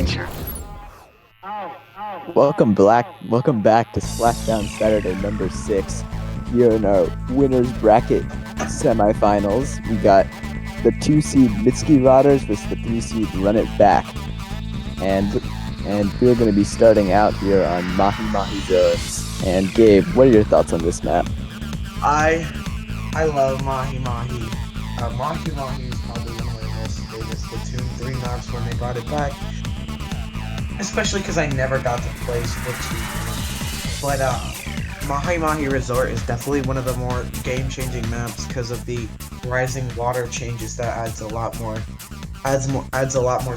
danger. Welcome back to Splashdown Saturday number 6. Here in our winners bracket semifinals, we got the 2 seed Mitski Rotters versus the 3 seed Run It Back. And we're going to be starting out here on Mahi Mahi Zones. And Gabe, what are your thoughts on this map? I love Mahi Mahi. Mahi Mahi is probably one of my most favorite Splatoon 3 maps when they brought it back. Especially because I never got to play Splatoon. But Mahi Mahi Resort is definitely one of the more game-changing maps because of the rising water changes that adds a lot more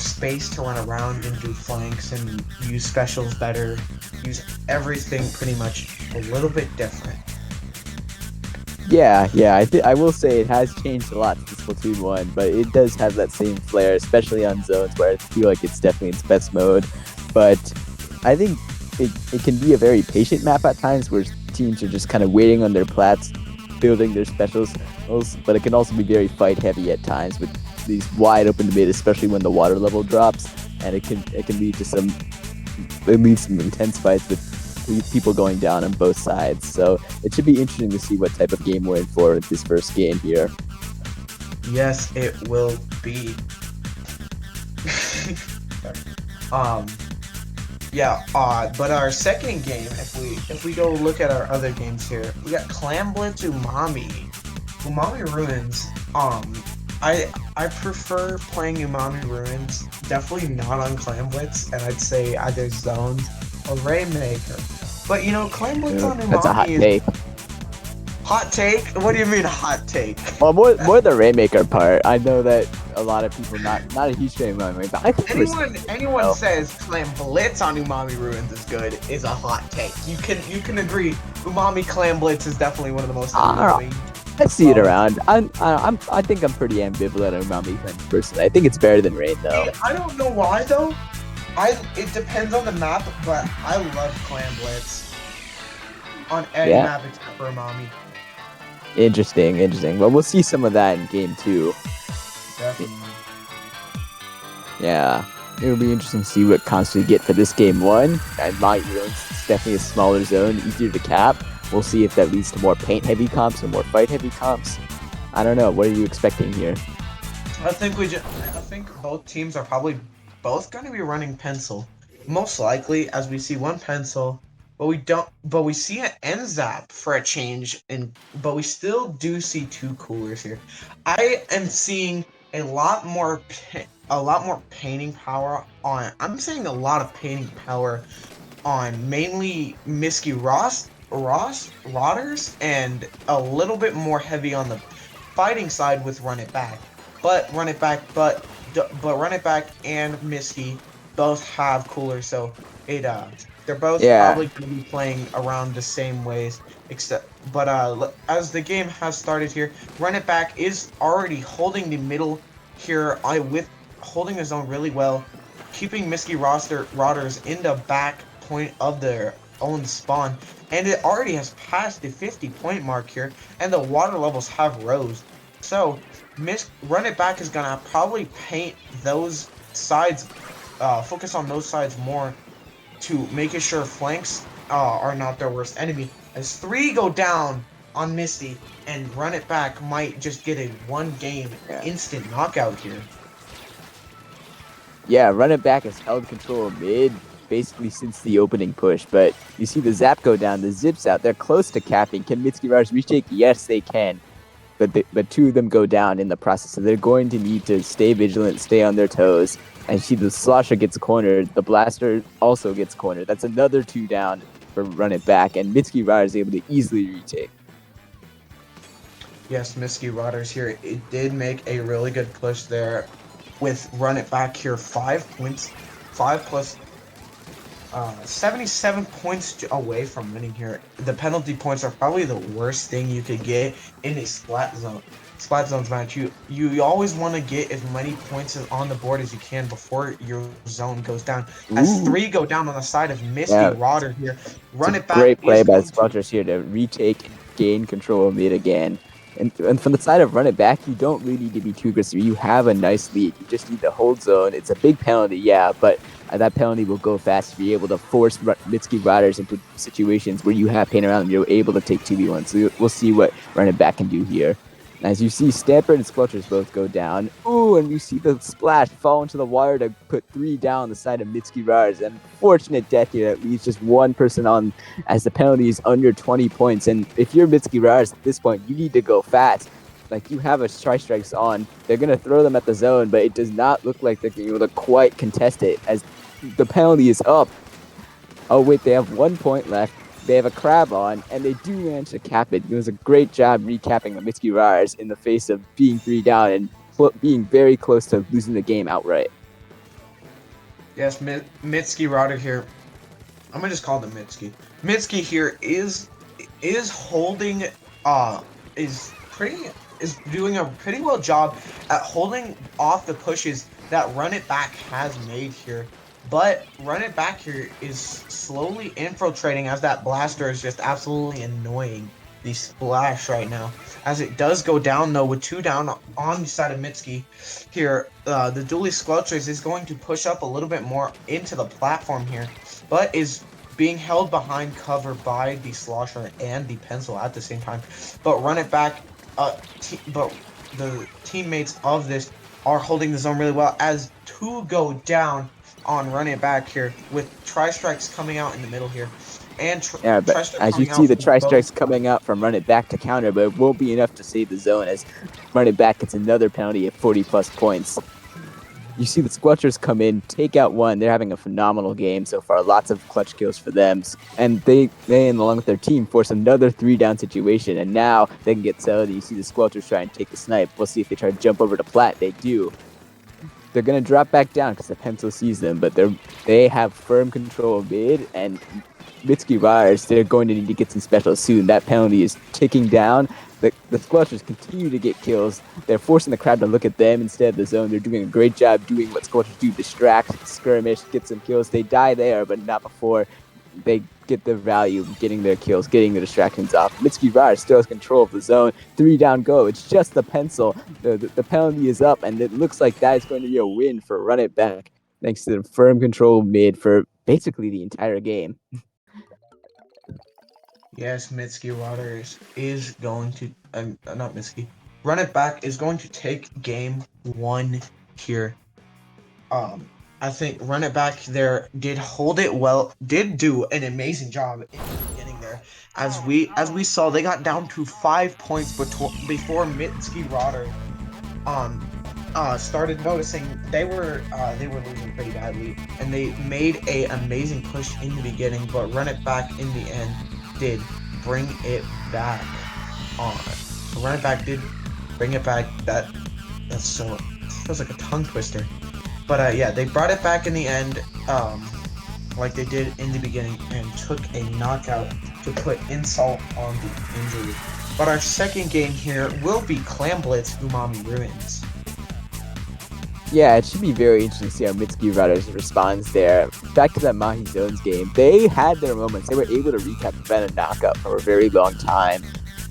space to run around and do flanks and use specials better. Use everything pretty much a little bit different. Yeah, I will say it has changed a lot since Splatoon 1, but it does have that same flair, especially on zones where I feel like it's definitely its best mode. But I think it can be a very patient map at times where teams are just kind of waiting on their plats, building their specials, but it can also be very fight heavy at times with these wide open mid, especially when the water level drops, and it can lead to some intense fights with people going down on both sides. So it should be interesting to see what type of game we're in for this first game here. Yes, it will be. But our second game, if we go look at our other games here, we got Clam Blitz Umami Ruins. I prefer playing Umami Ruins, definitely not on Clam Blitz, and I'd say either Zones or Rainmaker. But Clam Blitz on Umami That's a hot take. Hot take? What do you mean hot take? Well, more the Rainmaker part. I know that a lot of people not a huge fan of Umami, but I think anyone says Clam Blitz on Umami Ruins is good is a hot take. You can agree. Umami Clam Blitz is definitely one of the most annoying. I see it around. I think I'm pretty ambivalent on Umami personally. I think it's better than Rain though. I don't know why though. It depends on the map, but I love Clam Blitz on any map except for Umami. Interesting. Well, we'll see some of that in game 2. Definitely. Yeah, it'll be interesting to see what comps we get for this game 1. And my it's definitely a smaller zone, easier to cap. We'll see if that leads to more paint-heavy comps or more fight-heavy comps. I don't know. What are you expecting here? I think both teams are probably both going to be running pencil, most likely, as we see one pencil. But we see an NZAP for a change, but we still do see 2 coolers here. I am seeing a lot more painting power on. I'm seeing a lot of painting power on mainly Mitski Rotters, and a little bit more heavy on the fighting side with Run It Back. But Run It Back and Mitski both have coolers, so they're both probably going to be playing around the same ways, but as the game has started here, Run It Back is already holding the middle here with holding his own really well, keeping Mitski Rotters in the back point of their own spawn, and it already has passed the 50-point mark here, and the water levels have rose. So Run It Back is going to probably paint those sides, focus on those sides more, to making sure flanks are not their worst enemy. As 3 go down on Misty, and Run It Back might just get a 1-game instant knockout here. Yeah, Run It Back has held control of mid basically since the opening push, but you see the zap go down, the zips out. They're close to capping. Can Mitski Rotters retake? Yes, they can. But 2 of them go down in the process, so they're going to need to stay vigilant, stay on their toes. And see, the Slosher gets cornered. The Blaster also gets cornered. That's another 2 down for Run It Back, and Mitski Rotters is able to easily retake. Yes, Mitski Rotters here. It did make a really good push there with Run It Back here. 5 points, 5 plus 77 points away from winning here. The penalty points are probably the worst thing you could get in a splat zones match. You always want to get as many points on the board as you can before your zone goes down. As 3 go down on the side of Mitski Rotter here. Run It Back. Great play by Splashers here to retake and gain control of mid again. And from the side of Run It Back, you don't really need to be too aggressive. You have a nice lead. You just need to hold zone. It's a big penalty, yeah, but that penalty will go fast if you're able to force Mitski riders into situations where you have pain around them. You're able to take 2v1. So we'll see what running back can do here. As you see, Stamper and Squelchers both go down. Ooh, and you see the splash fall into the water to put 3 down on the side of Mitski riders. Unfortunate death here that leaves just one person on as the penalty is under 20 points. And if you're Mitski riders at this point, you need to go fast. Like, you have a strikes on. They're going to throw them at the zone, but it does not look like they're going to be able to quite contest it as the penalty is up. Oh, wait, they have 1 point left. They have a crab on, and they do manage to cap it. It was a great job recapping the Mitski Riders in the face of being 3 down and being very close to losing the game outright. Yes, Mitski Rider here. I'm gonna just call them Mitski. Mitski here is holding is doing a pretty well job at holding off the pushes that Run It Back has made here. But Run It Back here is slowly infiltrating as that blaster is just absolutely annoying the Splash right now. As it does go down though with 2 down on the side of Mitski here, the Dually Squelchers is going to push up a little bit more into the platform here, but is being held behind cover by the Slosher and the Pencil at the same time. But Run It Back, but the teammates of this are holding the zone really well as 2 go down on Run It Back here with Tri-Strikes coming out in the middle here. And yeah, but as you see, the Tri-Strikes coming out from Run It Back to counter, but it won't be enough to save the zone as Run It Back gets another penalty at 40-plus points. You see the Squelchers come in, take out 1. They're having a phenomenal game so far. Lots of clutch kills for them. And they along with their team, force another 3-down situation. And now they can get settled. You see the Squelchers try and take the snipe. We'll see if they try to jump over to Plat. They do. They're going to drop back down because the Pencil sees them. But they have firm control of mid. And Mitski Riders, they're going to need to get some specials soon. That penalty is ticking down. The Squelchers continue to get kills. They're forcing the crowd to look at them instead of the zone. They're doing a great job doing what Squelchers do, distract, skirmish, get some kills. They die there, but not before they get the value of getting their kills, getting the distractions off. Mitski Riders still has control of the zone. 3 down go. It's just the Pencil. The penalty is up, and it looks like that is going to be a win for Run It Back, thanks to the firm control mid for basically the entire game. Yes, Mitski Waters is going to, not Mitski, Run It Back is going to take game 1 here. I think Run It Back there did hold it well, did do an amazing job in the beginning there. As we saw, they got down to 5 points before Mitski Rotter started noticing they were losing pretty badly, and they made a amazing push in the beginning, but Run It Back in the end did bring it back on. So Run It Back did bring it back. That's so feels like a tongue twister. But yeah, they brought it back in the end, like they did in the beginning, and took a knockout to put insult on the injury. But our second game here will be Clam Blitz Umami Ruins. Yeah, it should be very interesting to see how Mitski Riders responds there. Back to that Mahi Zones game, they had their moments. They were able to recap prevent a knockout for a very long time.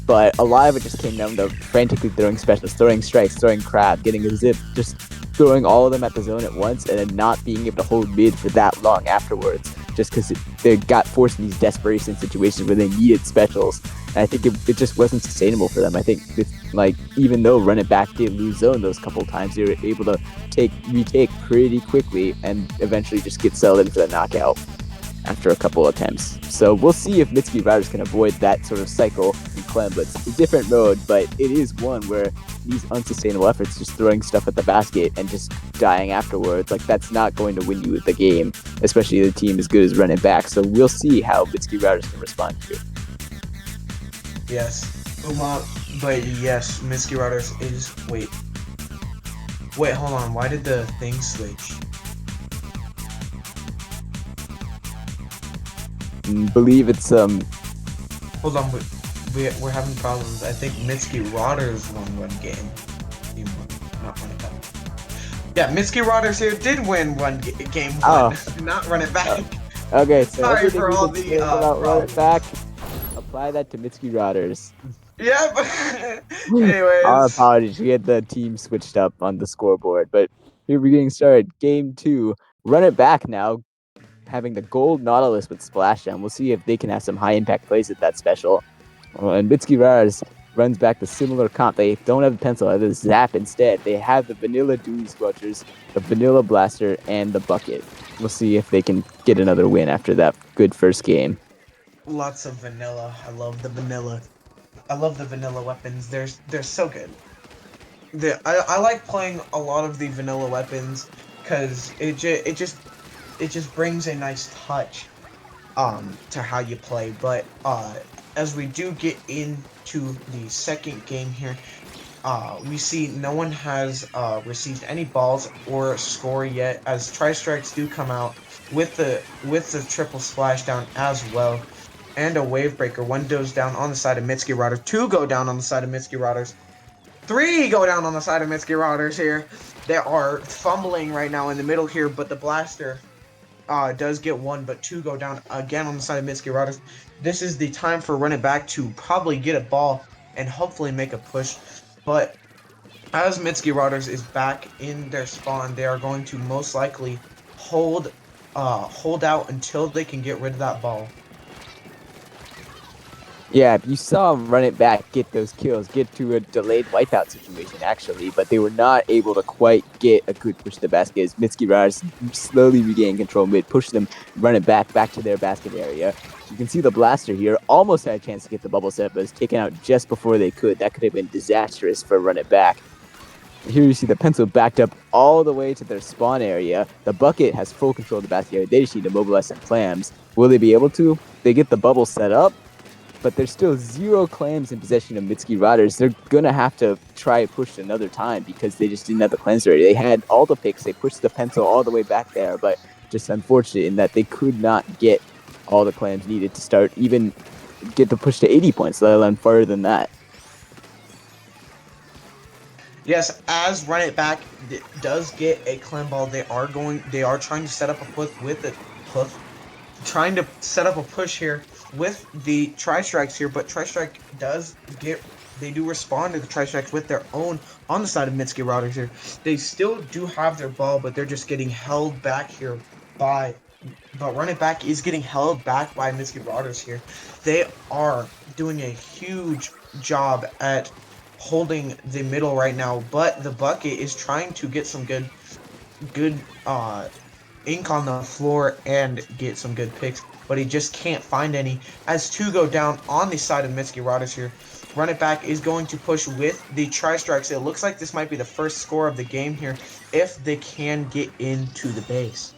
But a lot of it just came down to frantically throwing specials, throwing strikes, throwing crab, getting a zip, just throwing all of them at the zone at once, and then not being able to hold mid for that long afterwards, just because they got forced in these desperation situations where they needed specials. And I think it just wasn't sustainable for them. I think even though Run It Back did lose zone those couple times, they were able to retake pretty quickly and eventually just get settled in for the knockout after a couple attempts. So we'll see if Mitski Riders can avoid that sort of cycle in Clam Blitz. It's a different mode, but it is one where these unsustainable efforts, just throwing stuff at the basket and just dying afterwards, that's not going to win you the game, especially the team as good as Run It Back. So we'll see how Mitski Riders can respond to it. Yes. But yes, Mitski Riders is... Wait, hold on. Why did the thing switch? Believe it's Hold on, we're having problems. I think Mitski Rotters won one game. Not Run It Back. Yeah, Mitski Rotters here did win game 1. Oh. Not Run It Back. Okay, so Sorry for all the Run It Back. Apply that to Mitski Riders. Yeah, but anyways. Our apologies, we had the team switched up on the scoreboard, but here we're getting started. Game 2. Run it back now, having the gold Nautilus with Splashdown. We'll see if they can have some high impact plays at that special. And Mitski runs back the similar comp. They don't have the pencil, they have the Zap instead. They have the vanilla Dewey Squelchers, the vanilla Blaster, and the Bucket. We'll see if they can get another win after that good first game. Lots of vanilla. I love the vanilla. I love the vanilla weapons. They're so good. I like playing a lot of the vanilla weapons because it just brings a nice touch to how you play. But as we do get into the second game here, we see no one has received any balls or score yet, as tri-strikes do come out with the triple splashdown as well, and a wave breaker. One goes down on the side of Mitski Riders. Two go down on the side of Mitski Riders. Three go down on the side of Mitski Riders here. They are fumbling right now in the middle here, but the blaster does get one, but two go down again on the side of Mitski Riders. This is the time for Run It Back to probably get a ball and hopefully make a push. But as Mitski Riders is back in their spawn, they are going to most likely hold out until they can get rid of that ball. Yeah, you saw them run it back, get those kills, get to a delayed wipeout situation, actually, but they were not able to quite get a good push to the basket as Mitski Riders slowly regain control mid, push them, run it back to their basket area. You can see the blaster here almost had a chance to get the bubble set, but was taken out just before they could. That could have been disastrous for run it back. Here you see the pencil backed up all the way to their spawn area. The bucket has full control of the basket area. They just need to mobilize some clams. Will they be able to? They get the bubble set up, but there's still 0 clams in possession of Mitski Riders. They're gonna have to try it push another time because they just didn't have the clams ready. They had all the picks. They pushed the pencil all the way back there, but just unfortunate in that they could not get all the clams needed to start, even get the push to 80 points, let alone farther than that. Yes, as Run It Back does get a clam ball, they are trying to set up a push with it. Trying to set up a push here with the tri-strikes here, but tri-strike they do respond to the tri-strikes with their own on the side of Mitski Riders here. They still do have their ball, but they're just getting held back here but Run It Back is getting held back by Mitski Riders here. They are doing a huge job at holding the middle right now, but the bucket is trying to get some good ink on the floor and get some good picks, but he just can't find any as two go down on the side of Mitski Riders here. Run It Back is going to push with the tri-strikes. It looks like this might be the first score of the game here if they can get into the base.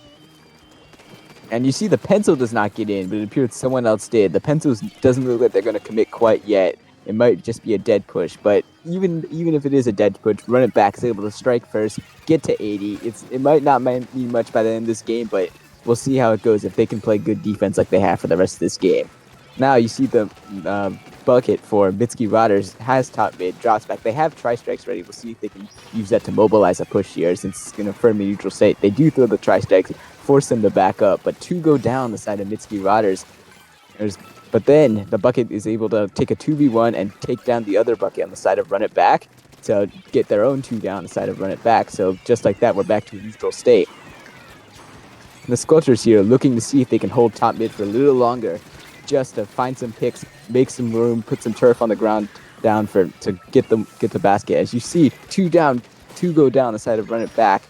And you see the pencil does not get in, but it appears someone else did. The pencil doesn't look like they're going to commit quite yet. It might just be a dead push, but even if it is a dead push, Run It Back is able to strike first, get to 80. It might not mean much by the end of this game, but we'll see how it goes if they can play good defense like they have for the rest of this game. Now you see the bucket for Mitski Riders has top mid, drops back. They have tri-strikes ready. We'll see if they can use that to mobilize a push here since it's going to firmly neutral state. They do throw the tri-strikes, force them to back up, but two go down the side of Mitski Riders. But then the bucket is able to take a 2v1 and take down the other bucket on the side of Run It Back to get their own 2 down the side of Run It Back. So just like that, we're back to a neutral state. And the Sculptors here looking to see if they can hold top mid for a little longer, just to find some picks, make some room, put some turf on the ground down to get the basket. As you see, 2 down, 2 go down the side of Run It Back.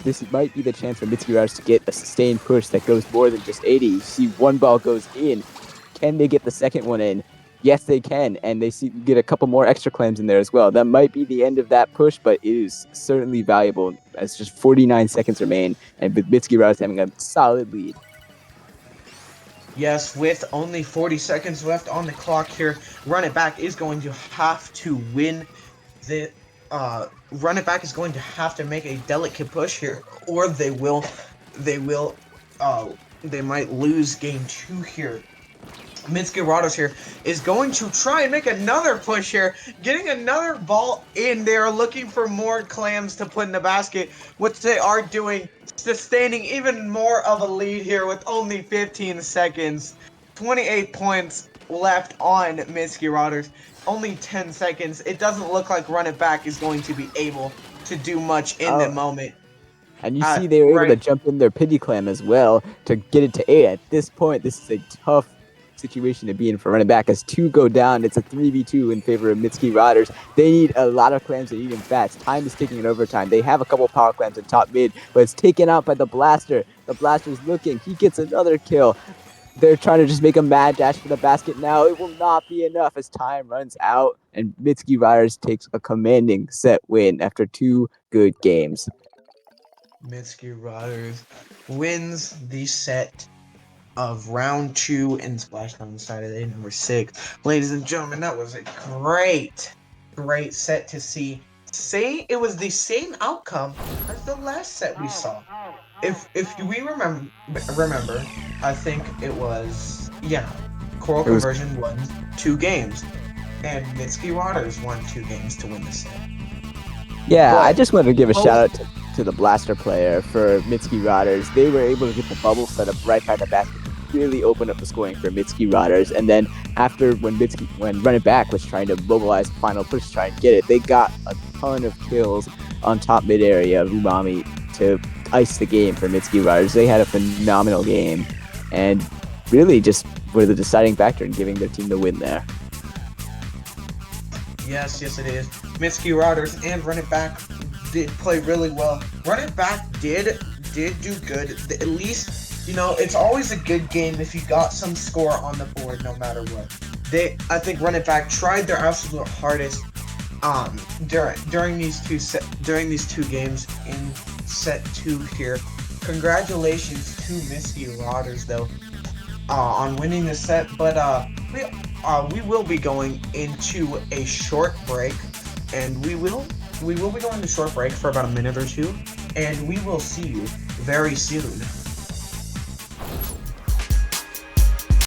This might be the chance for Mitski Riders to get a sustained push that goes more than just 80. You see one ball goes in. Can they get the second one in? Yes, they can, and they get a couple more extra clams in there as well. That might be the end of that push, but it is certainly valuable as just 49 seconds remain, and with Mitski Riders having a solid lead. Yes, with only 40 seconds left on the clock here, Run It Back is going to have to win the Run It Back is going to have to make a delicate push here, or they might lose game 2 here. Mitski Riders here is going to try and make another push here, getting another ball in. They are looking for more clams to put in the basket, which they are doing, sustaining even more of a lead here with only 15 seconds. 28 points left on Mitski Riders. Only 10 seconds. It doesn't look like Run It Back is going to be able to do much in the moment. And you see they were able to Right. jump in their pity clam as well to get it to 8. At this point, this is a tough situation to be in for running back. As 2 go down, it's a 3v2 in favor of Mitski Riders. They need a lot of clams and eating fats. Time is ticking in overtime. They have a couple power clams in top mid, but it's taken out by the Blaster. The Blaster's looking. He gets another kill. They're trying to just make a mad dash for the basket now. It will not be enough as time runs out, and Mitski Riders takes a commanding set win after 2 good games. Mitski Riders wins the set of round 2 in Splashdown Saturday number 6. Ladies and gentlemen, that was a great set to see. Say it was the same outcome as the last set we saw. If we remember, I think it was Coral It was Conversion won 2 games, and Mitski Waters won 2 games to win the set. Yeah, I But just wanted to give a both- shout out to the Blaster player for Mitski Riders. They were able to get the bubble set up right by the basket to really open up the scoring for Mitski Riders. And then after when Run It Back was trying to mobilize the final push to try and get it, they got a ton of kills on top mid area of Umami to ice the game for Mitski Riders. They had a phenomenal game and really just were the deciding factor in giving their team the win there. Yes, it is. Mitski Riders and Run It Back did play really well. Run It Back did do good. At least, it's always a good game if you got some score on the board, no matter what. I think Run It Back tried their absolute hardest during these two games in set 2 here. Congratulations to Mitski Riders though on winning this set, but we will be going into a short break, and we will be going to short break for about a minute or two, and we will see you very soon.